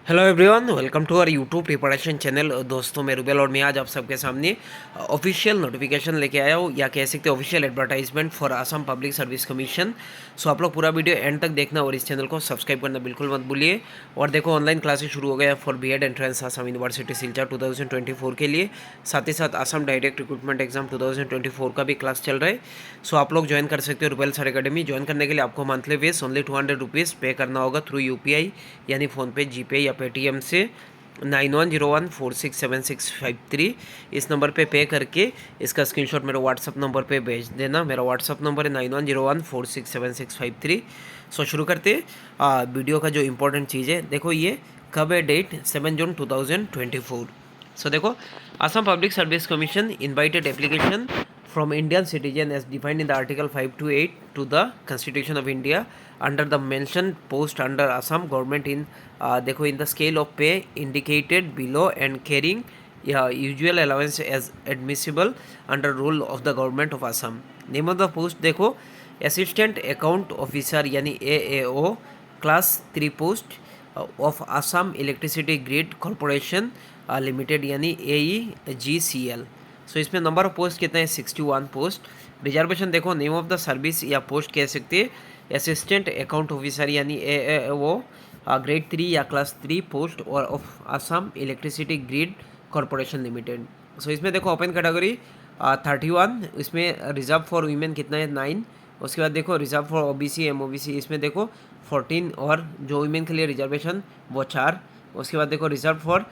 Hello everyone, welcome to our YouTube preparation channel. दोस्तों, मैं रुबेल और मैं आज आप सबके सामने ऑफिशियल नोटिफिकेशन लेके आया हूँ, या कह सकते हैं official advertisement for Assam public service commission. So आप लोग पूरा वीडियो एंड तक देखना और इस चैनल को सब्सक्राइब करना बिल्कुल मत भूलिए। और देखो, ऑनलाइन क्लासेस शुरू हो गया for BEd entrance Assam university Silchar 2024 के लिए। साथ ही साथ असम डायरेक्ट रिक्रूटमेंट एग्जाम 2024 का भी क्लास चल रहा है। सो आप लोग ज्वाइन कर सकते हो रुबेल सर अकेडमी। ज्वाइन करने के लिए आपको मंथली फीस ओनली 200 रुपीज़ पे करना होगा थ्रू यूपीआई, यानी फ़ोनपे, जीपे या पेटीएम से 9101467653 इस नंबर पे पे करके इसका स्क्रीनशॉट मेरे व्हाट्सअप नंबर पे भेज देना। मेरा व्हाट्सअप नंबर है 9101467653। सो शुरू करते हैं। वीडियो का जो इम्पोर्टेंट चीज़ है, देखो ये कब है, डेट 7 जून 2024। सो देखो, Assam public service commission invited application from Indian citizen as defined in the Article 5 to 8 to the Constitution of India under the mentioned post under Assam government in देखो in the scale of pay indicated below and carrying usual allowance as admissible under rule of the government of Assam. Name of the post देखो, assistant account officer यानी AAO class 3 post of Assam Electricity Grid Corporation Limited यानी AEGCL। सो इसमें number of post कितना है, 61 post. Reservation देखो, name of the service या post कह सकते हैं असिस्टेंट अकाउंट ऑफिसर यानी वो ग्रेड 3 या क्लास 3 पोस्ट और of Assam electricity grid corporation limited. So इसमें देखो ओपन कैटेगरी 31, इसमें रिजर्व फॉर वीमेन कितना है, 9। उसके बाद देखो रिजर्व फॉर ओबीसी एमओबीसी इसमें देखो 14, और जो वीमेन के लिए रिजर्वेशन वो 4। उसके बाद देखो reserve for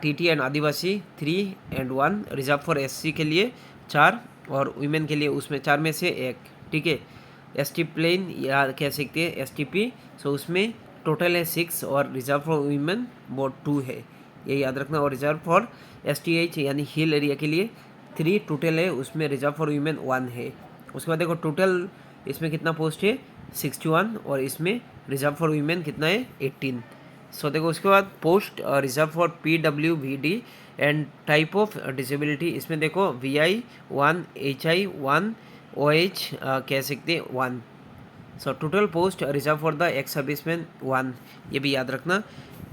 TT and Adivasi 3 and 1, reserve for SC के लिए 4 और वीमेन के लिए उसमें 4 में से 1। ठीक है, एसटी प्लेन या कह सकते हैं एसटीपी। सो उसमें टोटल है 6 और रिजर्व फॉर वीमेन वो 2 है, ये याद रखना। और रिजर्व फॉर एसटीएच यानी हिल एरिया के लिए 3 टोटल है, उसमें रिजर्व फॉर वीमेन 1 है। उसके बाद देखो टोटल इसमें कितना पोस्ट है, 61, और इसमें रिजर्व फॉर वीमेन कितना है, 18। सो देखो उसके बाद post reserve for PWVD and type of disability, इसमें देखो VI 1, HI 1, OH कह सकते हैं 1। So total post reserve for the ex serviceman 1, ये भी याद रखना।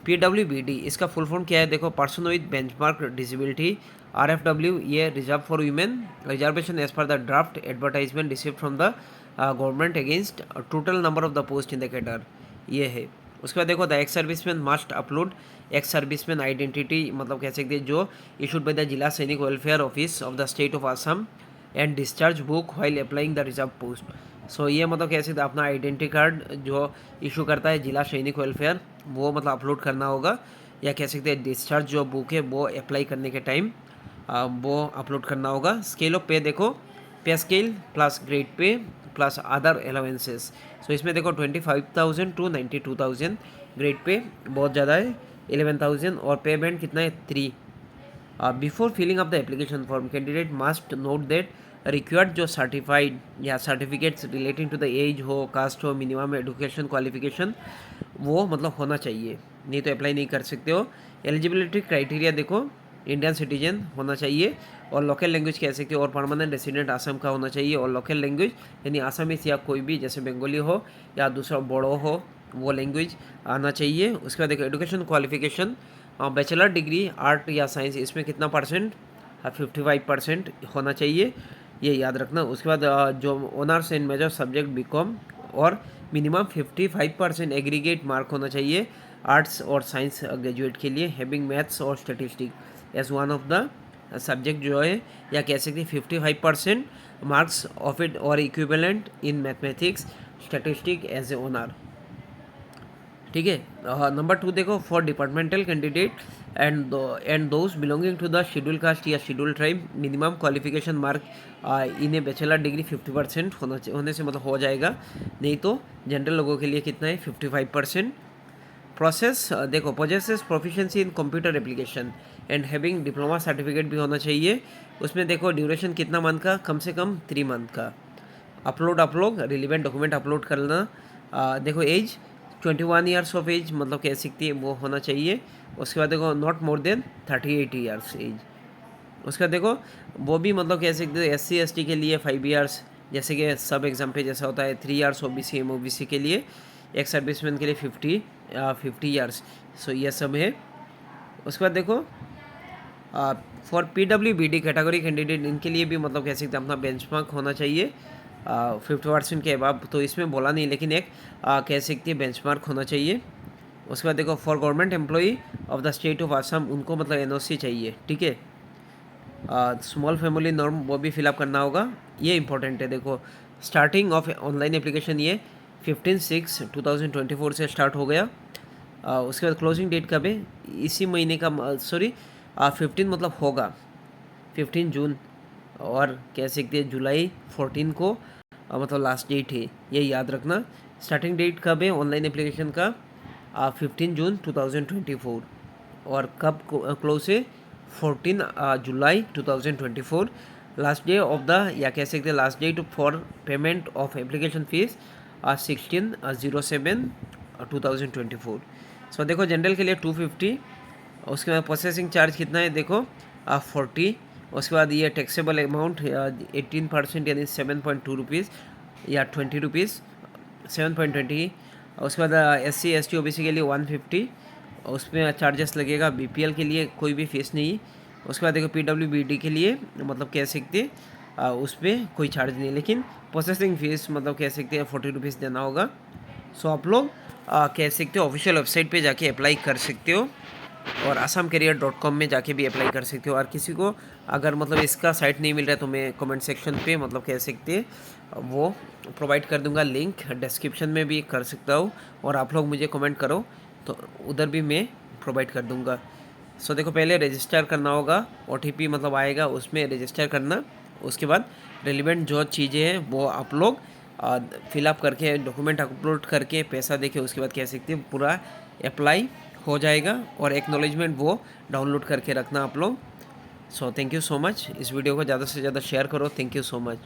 PWBD इसका फुल फॉर्म क्या है, देखो person with benchmark disability RFW, ये reserve for women. Reservation as per the draft advertisement receive from the government against total number of the post in the cadre, ये है। उसके बाद देखो the ex serviceman must upload ex serviceman identity, मतलब कह सकते हैं जो issued by the Zila Sainik welfare office of the state of Assam and discharge book while applying the reserve post. So ये मतलब कह सकते अपना आइडेंटिटी कार्ड जो इशू करता है जिला सैनिक वेलफेयर, वो मतलब अपलोड करना होगा, या कह सकते हैं डिस्चार्ज जो बुक है वो अप्लाई करने के टाइम वो अपलोड करना होगा। स्केल ऑफ पे देखो, pay scale plus grade pay plus other allowances. So इसमें देखो 25,000 टू 92,000, ग्रेड पे बहुत ज़्यादा है 11,000, और पे बैंड कितना है, 3। Before filling up the application form candidate must note that required जो सर्टिफाइड या certificates relating to the age हो, कास्ट हो, मिनिमम एजुकेशन क्वालिफिकेशन वो मतलब होना चाहिए, नहीं तो अप्लाई नहीं कर सकते हो। एलिजिबिलिटी क्राइटेरिया देखो, इंडियन सिटीजन होना चाहिए, और लोकल लैंग्वेज कह सकते हो, और परमानेंट रेसिडेंट असम का होना चाहिए, और लोकल लैंग्वेज यानी आसामीस या कोई भी जैसे बंगाली हो या दूसरा बोडो हो वो लैंग्वेज आना चाहिए। उसके बाद देखो education qualification, bachelor degree art या साइंस इसमें कितना परसेंट, 55% होना चाहिए, ये याद रखना। उसके बाद जो honours in major subject BCom, और मिनिमम 55% एग्रीगेट मार्क होना चाहिए आर्ट्स और साइंस ग्रेजुएट के लिए, हैविंग मैथ्स और statistic as one of the subject जो है, या कह सकते हैं 55% मार्क्स ऑफ इट और equivalent in mathematics statistic as a honour. ठीक है। नंबर 2 देखो, for departmental candidate and those belonging to the schedule caste या schedule tribe minimum qualification mark in A bachelor degree 50% होने से मतलब हो जाएगा, नहीं तो जनरल लोगों के लिए कितना है, 55%। प्रोसेस देखो, possesses proficiency in computer application and having diploma certificate भी होना चाहिए। उसमें देखो ड्यूरेशन कितना मंथ का, कम से कम 3 मंथ का। अपलोड रिलीवेंट डॉक्यूमेंट अपलोड करना। देखो एज 21 ईयर्स ऑफ एज मतलब कह सकती है वो होना चाहिए। उसके बाद देखो not more than 38 years age. उसके बाद देखो वो भी मतलब कह सकते हैं SC ST के लिए 5 ईयर्स, जैसे कि सब एग्जाम पे जैसा होता है 3 ईयर्स OBC MOBC के लिए, एक सर्विसमैन के लिए 50 ईयर्स। सो ये सब है। उसके बाद देखो फॉर PWBD कैटेगरी कैंडिडेट, इनके लिए भी मतलब कह सकते हैं अपना बेंचमार्क होना चाहिए 50% के अबाव। तो इसमें बोला नहीं, लेकिन एक कह सकते हैं बेंचमार्क होना चाहिए। उसके बाद देखो for government employee of the state of Assam, उनको मतलब NOC चाहिए, ठीक है। स्मॉल फैमिली नॉर्म वो भी फिलअप करना होगा, ये इंपॉर्टेंट है। देखो स्टार्टिंग ऑफ ऑनलाइन एप्लीकेशन ये 15/6/2024 से स्टार्ट हो गया। उसके बाद क्लोजिंग डेट कब है, इसी महीने का, सॉरी 15 मतलब होगा 15 जून, और कह सकते हैं जुलाई 14 को मतलब लास्ट डेट है, ये याद रखना। स्टार्टिंग डेट कब है ऑनलाइन एप्लीकेशन का, 15 जून 2024, और कब क्लोज है 14 जुलाई 2024। लास्ट डे ऑफ द, या कह सकते हैं last date for payment of application fees 16/07/2024। So देखो जनरल के लिए 250, उसके बाद प्रोसेसिंग चार्ज कितना है देखो 40। उसके बाद ये टैक्सेबल अमाउंट 18% यानी 7.2 रुपीज़ या 20 रुपीज़, 7.20। उसके बाद SC ST OBC के लिए 150, उसमें चार्जेस लगेगा। BPL के लिए कोई भी फीस नहीं। उसके बाद देखो PWBD के लिए मतलब कह सकते हैं उस पर कोई चार्ज नहीं, लेकिन प्रोसेसिंग फ़ीस मतलब कह सकते हैं 40 रुपीज़ देना होगा। सो आप लोग कह सकते हो ऑफिशियल वेबसाइट पे जाके अप्लाई कर सकते हो, और assamcareer.com में जाके भी अप्लाई कर सकते हो। और किसी को अगर मतलब इसका साइट नहीं मिल रहा है तो मैं कमेंट सेक्शन पे मतलब कह सकते हैं वो प्रोवाइड कर दूंगा, लिंक डिस्क्रिप्शन में भी कर सकता हूँ, और आप लोग मुझे कमेंट करो तो उधर भी मैं प्रोवाइड कर दूंगा। सो देखो पहले रजिस्टर करना होगा, OTP मतलब आएगा, उसमें रजिस्टर करना। उसके बाद रिलेवेंट जो चीज़ें हैं वो आप लोग फिलअप करके, डॉक्यूमेंट अपलोड करके, पैसा देके, उसके बाद कह सकते हैं पूरा अप्लाई हो जाएगा, और एक्नॉलेजमेंट वो डाउनलोड करके रखना आप लोग। So thank you so much. इस वीडियो को ज़्यादा से ज़्यादा शेयर करो। Thank you so much.